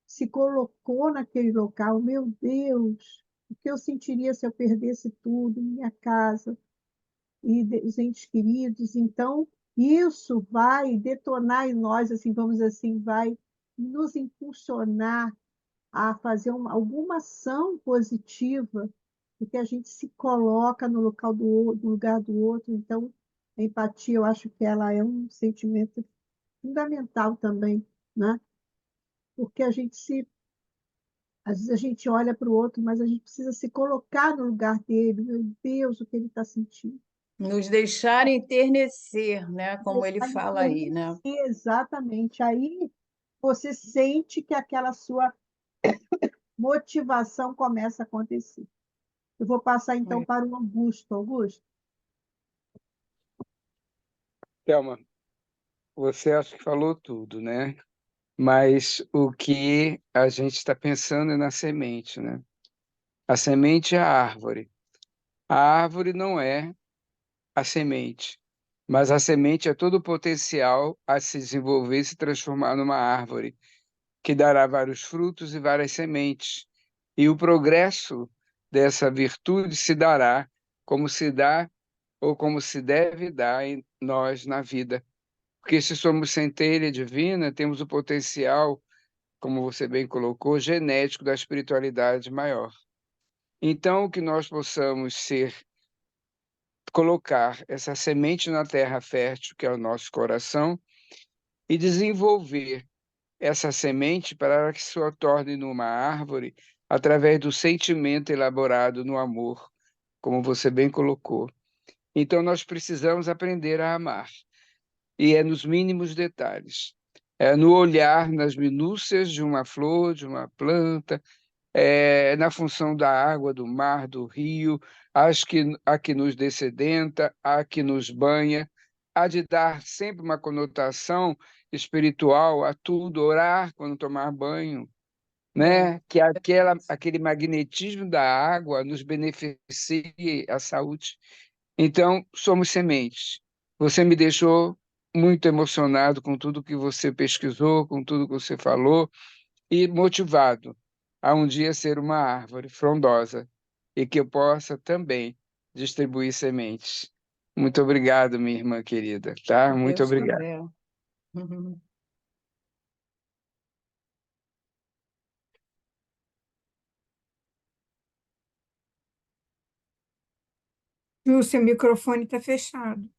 se colocou naquele local? Meu Deus, o que eu sentiria se eu perdesse tudo, minha casa e os entes queridos? Então, isso vai detonar em nós, assim, vamos dizer assim, vai nos impulsionar a fazer alguma ação positiva, porque a gente se coloca no local no lugar do outro. Então, a empatia, eu acho que ela é um sentimento fundamental também, né? Porque às vezes a gente olha para o outro, mas a gente precisa se colocar no lugar dele. Meu Deus, o que ele está sentindo. Nos deixar enternecer, né? Como ele Deixar fala aí, né? enternecer, exatamente. Aí você sente que aquela sua motivação começa a acontecer. Eu vou passar então para o Augusto. Augusto, Thelma, você acha que falou tudo, né? Mas o que a gente está pensando é na semente, né? A semente é a árvore. A árvore não é a semente, mas a semente é todo o potencial a se desenvolver e se transformar numa árvore, que dará vários frutos e várias sementes. E o progresso dessa virtude se dará como se dá ou como se deve dar em nós na vida. Porque se somos centelha divina, temos o potencial, como você bem colocou, genético da espiritualidade maior. Então, que nós possamos colocar essa semente na terra fértil, que é o nosso coração, e desenvolver essa semente para que se torne numa árvore através do sentimento elaborado no amor, como você bem colocou. Então, nós precisamos aprender a amar. E é nos mínimos detalhes. É no olhar, nas minúcias de uma flor, de uma planta, é na função da água, do mar, do rio, a que nos dessedenta, a que nos banha, há de dar sempre uma conotação espiritual a tudo, orar quando tomar banho, né? Que aquele magnetismo da água nos beneficie a saúde. Então, somos sementes. Você me deixou muito emocionado com tudo que você pesquisou, com tudo que você falou, e motivado a um dia ser uma árvore frondosa e que eu possa também distribuir sementes. Muito obrigado, minha irmã querida, tá? Se Muito Deus obrigado. quiser. Ju, seu microfone está fechado.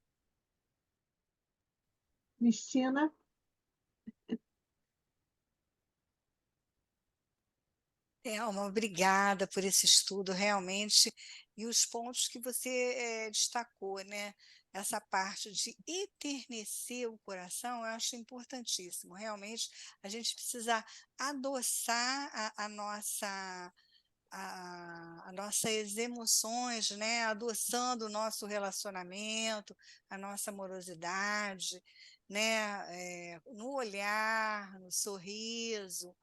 Cristina, Thelma, obrigada por esse estudo. Realmente e os pontos que você destacou, né? Essa parte de eternecer o coração, eu acho importantíssimo. Realmente, a gente precisa adoçar as nossas emoções, né? Adoçando o nosso relacionamento, a nossa amorosidade, né? No olhar, no sorriso,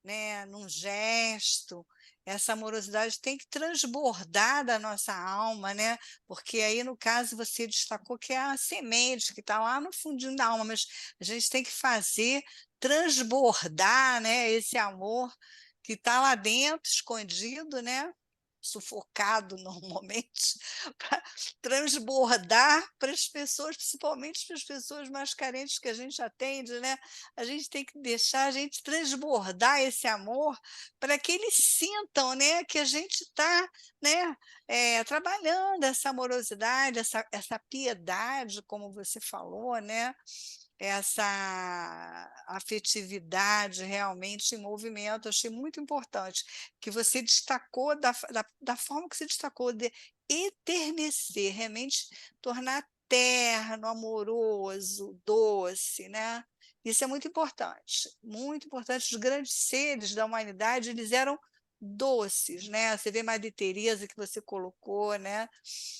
né, num gesto, essa amorosidade tem que transbordar da nossa alma, né? Porque aí, no caso, você destacou que é a semente que está lá no fundinho da alma, mas a gente tem que fazer transbordar, né, esse amor que está lá dentro, escondido, né? Sufocado normalmente, para transbordar para as pessoas, principalmente para as pessoas mais carentes que a gente atende, né? A gente tem que deixar a gente transbordar esse amor para que eles sintam, né, que a gente está, né, trabalhando essa amorosidade, essa piedade, como você falou, né, essa afetividade realmente em movimento. Achei muito importante que você destacou da forma que você destacou, de eternecer, realmente tornar terno, amoroso, doce, né? Isso é muito importante, muito importante. Os grandes seres da humanidade, eles eram doces, né? Você vê Madre Teresa que você colocou, né?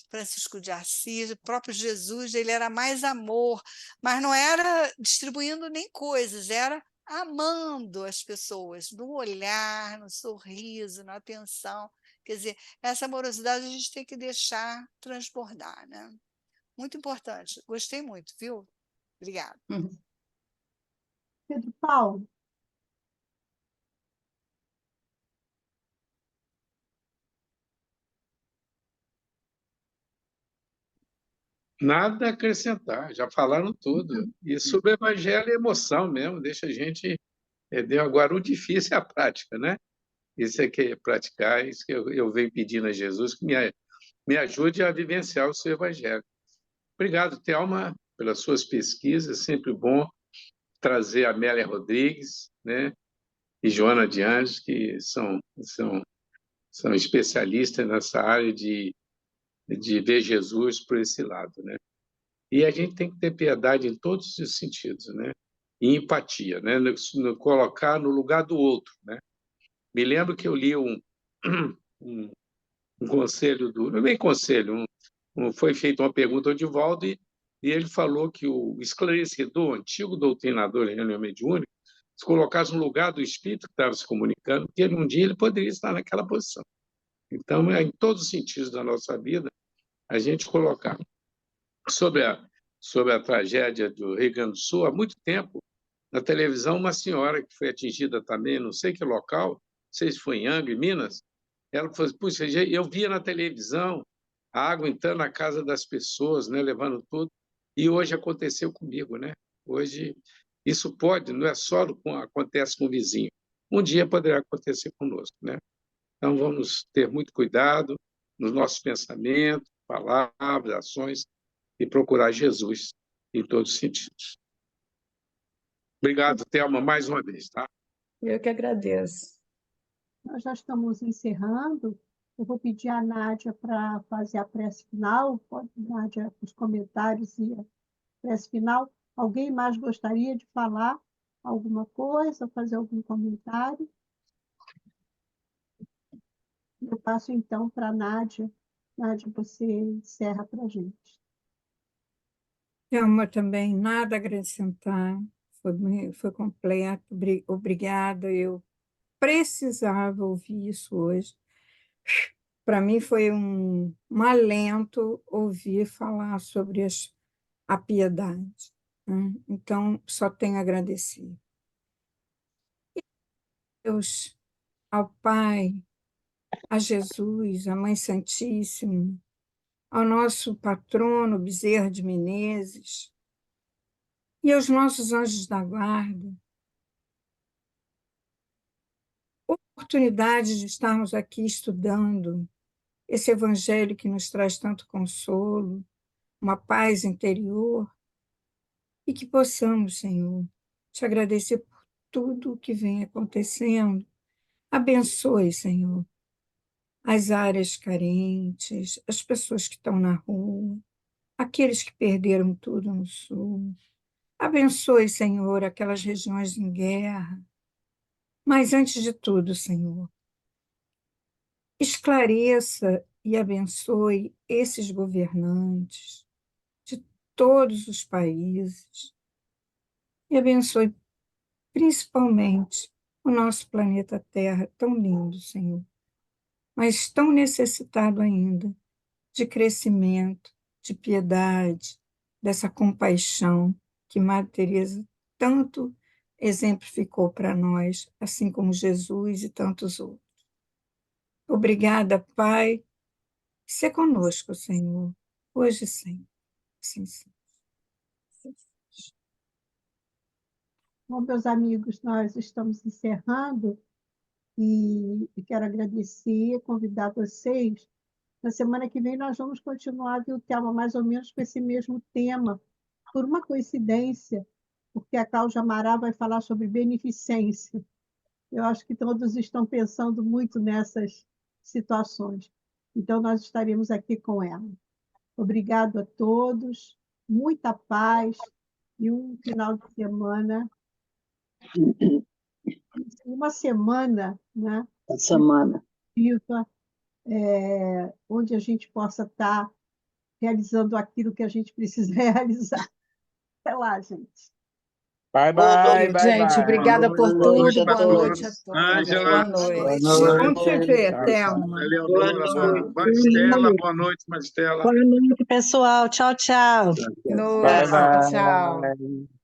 Francisco de Assis, o próprio Jesus, ele era mais amor, mas não era distribuindo nem coisas, era amando as pessoas, no olhar, no sorriso, na atenção. Quer dizer, essa amorosidade a gente tem que deixar transbordar, né? Muito importante. Gostei muito, viu? Obrigada. Pedro Paulo, Nada a acrescentar, já falaram tudo. E sobre o evangelho é emoção mesmo, deixa a gente. Agora, o difícil é a prática, né? Isso é que é praticar, isso que eu venho pedindo a Jesus, que me ajude a vivenciar o seu evangelho. Obrigado, Thelma, pelas suas pesquisas, sempre bom trazer a Amélia Rodrigues, né? E Joana de Anjos, que são especialistas nessa área de ver Jesus por esse lado, né? E a gente tem que ter piedade em todos os sentidos, né? E empatia, né? No colocar no lugar do outro, né? Me lembro que eu li um, um conselho não é bem conselho, foi feita uma pergunta ao Divaldo e ele falou que o esclarecedor, o antigo doutrinador em reunião mediúnica, se colocasse no lugar do espírito que estava se comunicando, que um dia ele poderia estar naquela posição. Então, em todos os sentidos da nossa vida, a gente colocar sobre a tragédia do Rio Grande do Sul, há muito tempo, na televisão, uma senhora que foi atingida também, não sei que local, não sei se foi em Angra, Minas, ela falou assim, puxa, eu via na televisão a água entrando na casa das pessoas, né, levando tudo, e hoje aconteceu comigo, né? Hoje, isso pode, não é só acontece com o vizinho, um dia poderá acontecer conosco, né? Então, vamos ter muito cuidado nos nossos pensamentos, palavras, ações, e procurar Jesus em todos os sentidos. Obrigado, Thelma, mais uma vez, tá? Eu que agradeço. nós já estamos encerrando. Eu vou pedir à Nádia para fazer a prece final. Pode, Nádia, os comentários e a prece final. Alguém mais gostaria de falar alguma coisa, fazer algum comentário? Eu passo, então, para a Nádia. Nádia, você encerra para a gente. Thelma, também nada a acrescentar, foi completo, obrigada, eu precisava ouvir isso hoje. Para mim foi um alento ouvir falar sobre a piedade, né? Então, só tenho a agradecer. Deus, ao Pai, a Jesus, a Mãe Santíssima, ao nosso patrono Bezerra de Menezes e aos nossos anjos da guarda, oportunidade de estarmos aqui estudando esse evangelho que nos traz tanto consolo, uma paz interior, e que possamos, Senhor, te agradecer por tudo o que vem acontecendo. Abençoe, Senhor, as áreas carentes, as pessoas que estão na rua, aqueles que perderam tudo no Sul. Abençoe, Senhor, aquelas regiões em guerra. Mas, antes de tudo, Senhor, esclareça e abençoe esses governantes de todos os países e abençoe principalmente o nosso planeta Terra, tão lindo, Senhor, mas tão necessitado ainda de crescimento, de piedade, dessa compaixão que Madre Teresa tanto exemplificou para nós, assim como Jesus e tantos outros. Obrigada, Pai. Se conosco, Senhor, hoje e sempre. Assim seja. Bom, meus amigos, nós estamos encerrando e quero agradecer, convidar vocês. Na semana que vem nós vamos continuar, viu, Thelma, mais ou menos com esse mesmo tema, por uma coincidência, porque a Cláudia Amaral vai falar sobre beneficência. Eu acho que todos estão pensando muito nessas situações. Então, nós estaremos aqui com ela. Obrigado a todos, muita paz e um final de semana. Uma semana, né? Semana. Viva, onde a gente possa estar realizando aquilo que a gente precisa realizar. Até lá, gente. Bye, Boa bye, noite. bye, Gente, bye. obrigada por Boa noite tudo. a Boa noite a todos. todos. Ângela, Boa Boa noite. noite. Vamos te ver, Tchau, tchau. Thelma. Eleonora, Boa noite. Maristela, boa noite, Maristela. Boa noite, pessoal. Tchau, tchau. Boa Bye, noite. Tchau. bye.